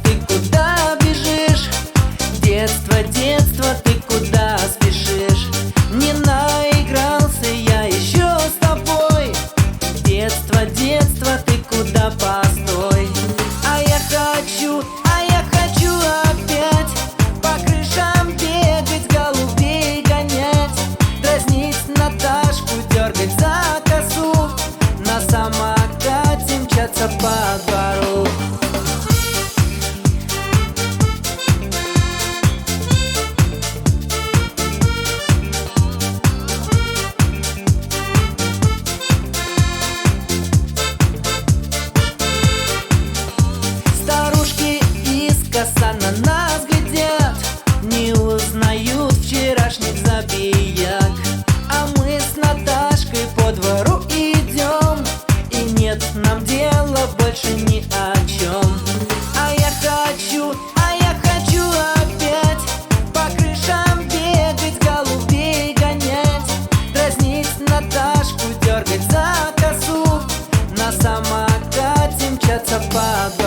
Ты куда бежишь? Детство, детство, ты куда спешишь? Не наигрался я еще с тобой. Детство, детство, ты куда, постой. А я хочу опять по крышам бегать, голубей гонять, дразнить Наташку, дергать за косу, на самокате мчаться по двору. Коса на нас глядят, не узнают вчерашних забияк. А мы с Наташкой по двору идем, и нет нам дела больше ни о чем. А я хочу опять по крышам бегать, голубей гонять, дразнить Наташку, дергать за косу, на самокате мчаться по